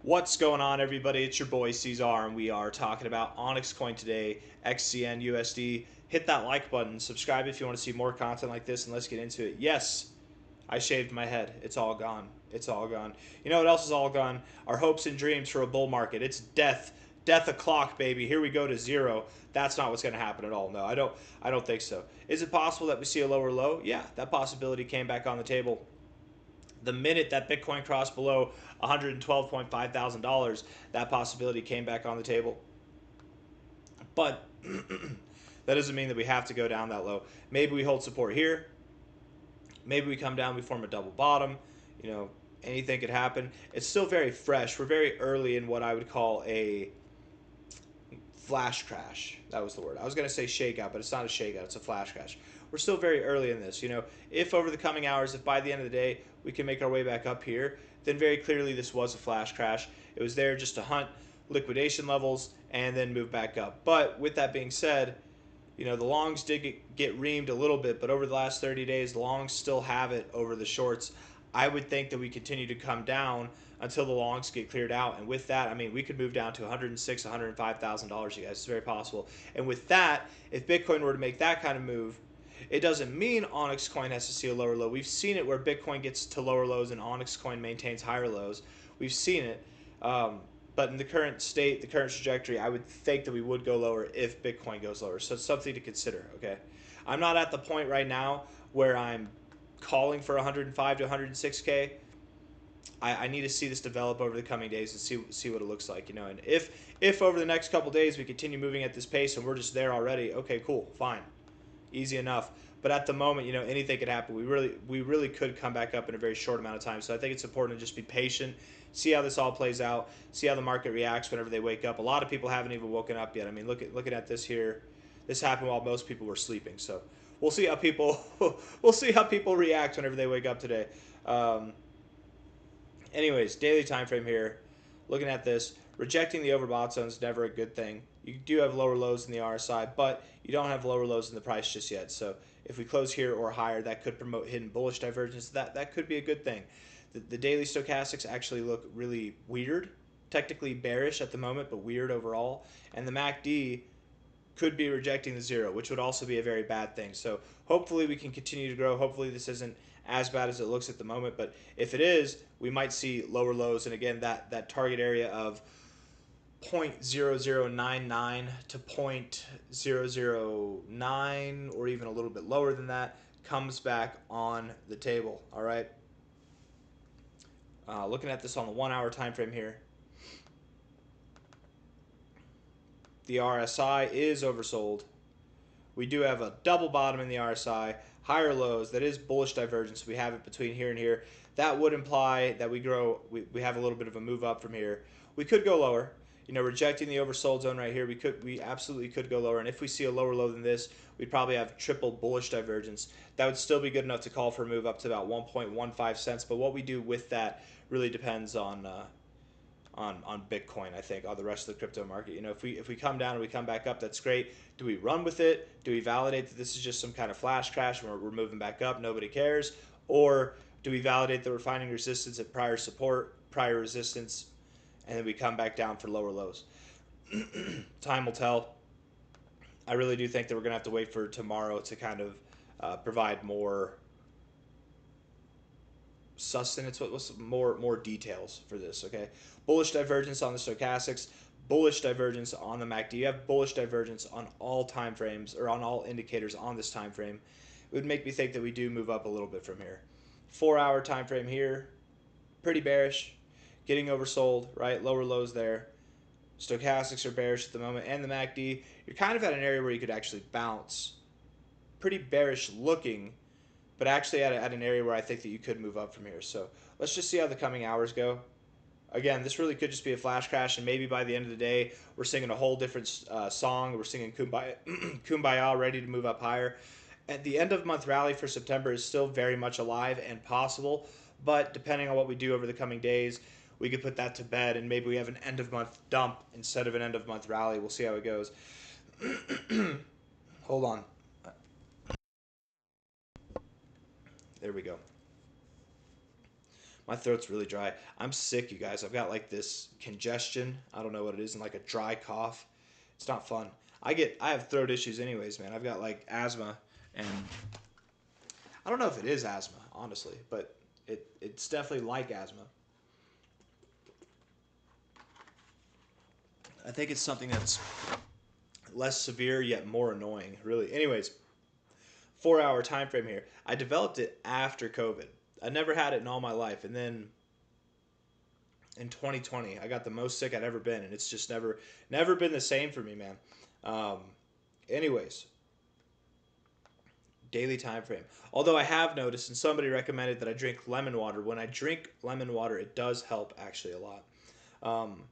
What's going on, everybody? It's your boy C-Zar, and we are talking about OnyxCoin today, XCN USD. Hit that like button, subscribe if you want to see more content like this, and let's get into it. Yes, I shaved my head. It's all gone. It's all gone. You know what else is all gone? Our hopes and dreams for a bull market. It's death. Death o'clock, baby. Here we go to zero. That's not what's going to happen at all. No, I don't think so. Is it possible that we see a lower low? Yeah, that possibility came back on the table the minute that Bitcoin crossed below $112.5 thousand, that possibility came back on the table. But that doesn't mean that we have to go down that low. Maybe we hold support here. Maybe we come down, we form a double bottom. You know, anything could happen. It's still very fresh. We're very early in what I would call a flash crash. That was the word. I was going to say shakeout, but it's not a shakeout. It's a flash crash. We're still very early in this. You know, if over the coming hours, if by the end of the day we can make our way back up here, then very clearly this was a flash crash. It was there just to hunt liquidation levels and then move back up. But with that being said, you know, the longs did get reamed a little bit, but over the last 30 days, the longs still have it over the shorts. I would think that we continue to come down until the longs get cleared out. And with that, I mean, we could move down to $106,000, $105,000, you guys. It's very possible. And with that, if Bitcoin were to make that kind of move, it doesn't mean OnyxCoin has to see a lower low. We've seen it where Bitcoin gets to lower lows and OnyxCoin maintains higher lows. We've seen it. But in the current state, the current trajectory, I would think that we would go lower if Bitcoin goes lower. So it's something to consider, okay? I'm not at the point right now where I'm calling for 105 to 106K. I need to see this develop over the coming days and see what it looks like, you know. And if over the next couple days we continue moving at this pace and we're just there already, okay, cool, fine, easy enough. But at the moment, you know, anything could happen. We really could come back up in a very short amount of time. So I think it's important to just be patient, see how this all plays out, see how the market reacts whenever they wake up. A lot of people haven't even woken up yet. I mean, looking at this here, this happened while most people were sleeping. So we'll see how people react whenever they wake up today. Anyways, daily time frame here. Looking at this, rejecting the overbought zone is never a good thing. You do have lower lows in the RSI, but you don't have lower lows in the price just yet. So if we close here or higher, that could promote hidden bullish divergence. That could be a good thing. The daily stochastics actually look really weird, technically bearish at the moment, but weird overall. And the MACD could be rejecting the zero, which would also be a very bad thing. So hopefully we can continue to grow. Hopefully this isn't as bad as it looks at the moment, but if it is, we might see lower lows. And again, that target area of 0.0099 to 0.009 or even a little bit lower than that comes back on the table. All right. Looking at this on the 1 hour time frame here, the RSI is oversold. We do have a double bottom in the RSI, higher lows. That is bullish divergence. We have it between here and here. That would imply that we grow. We have a little bit of a move up from here. We could go lower. You know, rejecting the oversold zone right here, we absolutely could go lower. And if we see a lower low than this, we'd probably have triple bullish divergence. That would still be good enough to call for a move up to about 1.15 cents. But what we do with that really depends on Bitcoin, I think, on the rest of the crypto market. You know, if we come down and we come back up, that's great. Do we run with it? Do we validate that this is just some kind of flash crash and we're moving back up, nobody cares? Or do we validate that we're finding resistance at prior support, prior resistance, and then we come back down for lower lows? Time will tell. I really do think that we're going to have to wait for tomorrow to kind of provide more sustenance, more details for this, okay? Bullish divergence on the stochastics, bullish divergence on the MACD. You have bullish divergence on all time frames, or on all indicators on this time frame. It would make me think that we do move up a little bit from here. 4 hour time frame here, pretty bearish, getting oversold, right? Lower lows there. Stochastics are bearish at the moment, and the MACD, you're kind of at an area where you could actually bounce. Pretty bearish looking, but actually at an area where I think that you could move up from here. So let's just see how the coming hours go. Again, this really could just be a flash crash, and maybe by the end of the day, we're singing a whole different song. We're singing Kumbaya, Kumbaya, ready to move up higher. At the end of month rally for September is still very much alive and possible, but depending on what we do over the coming days, we could put that to bed, and maybe we have an end of month dump instead of an end of month rally. We'll see how it goes. Hold on. There we go. My throat's really dry. I'm sick, you guys. I've got like this congestion. I don't know what it is, and like a dry cough. It's not fun. I have throat issues anyways, man. I've got like asthma, and I don't know if it is asthma, honestly, but it's definitely like asthma. I think it's something that's less severe yet more annoying, really. Anyways, 4 hour time frame here. I developed it after COVID. I never had it in all my life, and then in 2020, I got the most sick I'd ever been, and it's just never been the same for me, man. Um, anyways, daily time frame. Although I have noticed, and somebody recommended that I drink lemon water. When I drink lemon water, it does help actually a lot. Um,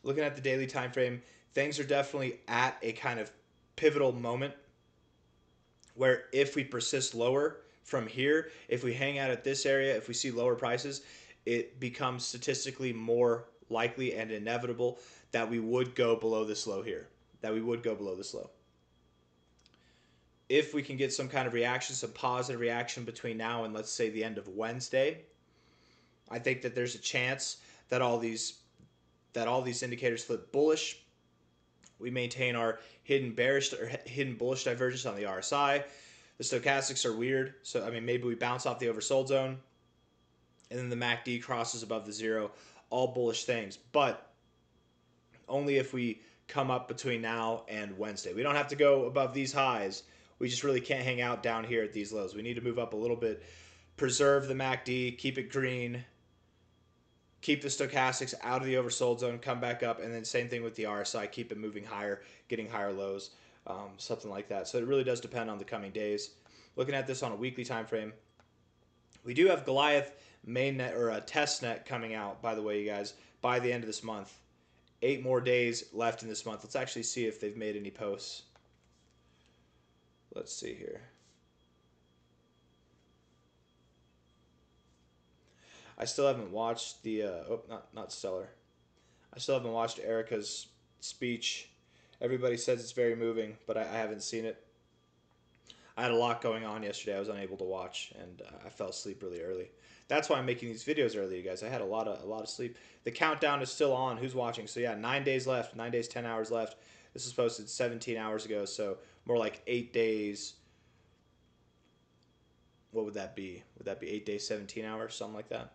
looking at the daily time frame, things are definitely at a kind of pivotal moment where if we persist lower from here, if we hang out at this area, if we see lower prices, it becomes statistically more likely and inevitable that we would go below this low here. That we would go below this low. If we can get some kind of reaction, some positive reaction between now and let's say the end of Wednesday, I think that there's a chance that all these indicators flip bullish. We maintain our hidden bearish or hidden bullish divergence on the RSI. The stochastics are weird, so I mean maybe we bounce off the oversold zone, and then the MACD crosses above the zero. All bullish things, but only if we come up between now and Wednesday. We don't have to go above these highs. We just really can't hang out down here at these lows. We need to move up a little bit, preserve the MACD, keep it green, keep the stochastics out of the oversold zone, come back up, and then same thing with the RSI, keep it moving higher, getting higher lows, something like that. So it really does depend on the coming days. Looking at this on a weekly time frame, we do have Goliath mainnet or a test net coming out, by the way, you guys, by the end of this month. 8 more days left in this month. Let's actually see if they've made any posts. Let's see here. I still haven't watched the not Stellar. I still haven't watched Erica's speech. Everybody says it's very moving, but I haven't seen it. I had a lot going on yesterday. I was unable to watch, and I fell asleep really early. That's why I'm making these videos early, you guys. I had a lot of sleep. The countdown is still on. Who's watching? So yeah, 9 days left. 9 days, 10 hours left. This was posted 17 hours ago, so more like 8 days. What would that be? Would that be 8 days, 17 hours, something like that?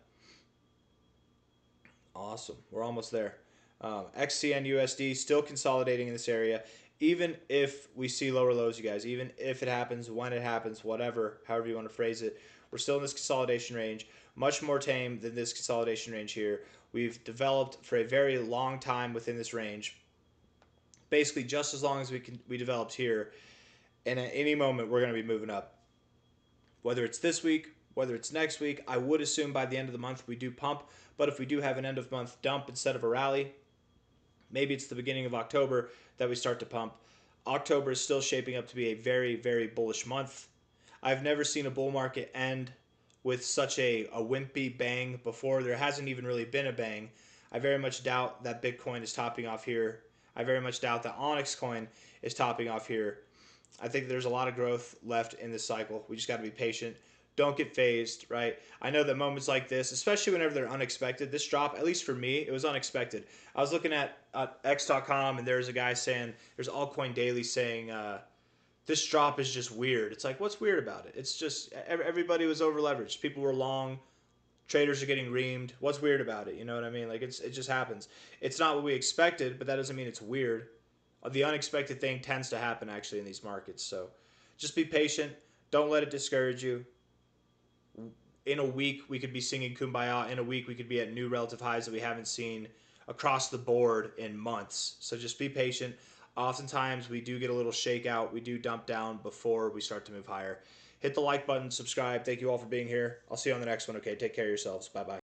Awesome. We're almost there. XCN USD still consolidating in this area. Even if we see lower lows, you guys, even if it happens, when it happens, whatever, however you want to phrase it, we're still in this consolidation range, much more tame than this consolidation range here. We've developed for a very long time within this range, basically just as long as we developed here, and at any moment we're going to be moving up. Whether it's this week, whether it's next week, I would assume by the end of the month we do pump, but if we do have an end of month dump instead of a rally, maybe it's the beginning of October that we start to pump. October is still shaping up to be a very, very bullish month. I've never seen a bull market end with such a wimpy bang before. There hasn't even really been a bang. I very much doubt that Bitcoin is topping off here. I very much doubt that OnyxCoin is topping off here. I think there's a lot of growth left in this cycle. We just got to be patient. Don't get phased, right? I know that moments like this, especially whenever they're unexpected, this drop, at least for me, it was unexpected. I was looking at X.com, and there's a guy saying, there's Altcoin Daily saying, this drop is just weird. It's like, what's weird about it? It's just, everybody was over leveraged. People were long. Traders are getting reamed. What's weird about it? You know what I mean? Like, it just happens. It's not what we expected, but that doesn't mean it's weird. The unexpected thing tends to happen, actually, in these markets. So just be patient. Don't let it discourage you. In a week, we could be singing Kumbaya. In a week, we could be at new relative highs that we haven't seen across the board in months. So just be patient. Oftentimes, we do get a little shakeout. We do dump down before we start to move higher. Hit the like button, subscribe. Thank you all for being here. I'll see you on the next one, okay? Take care of yourselves. Bye-bye.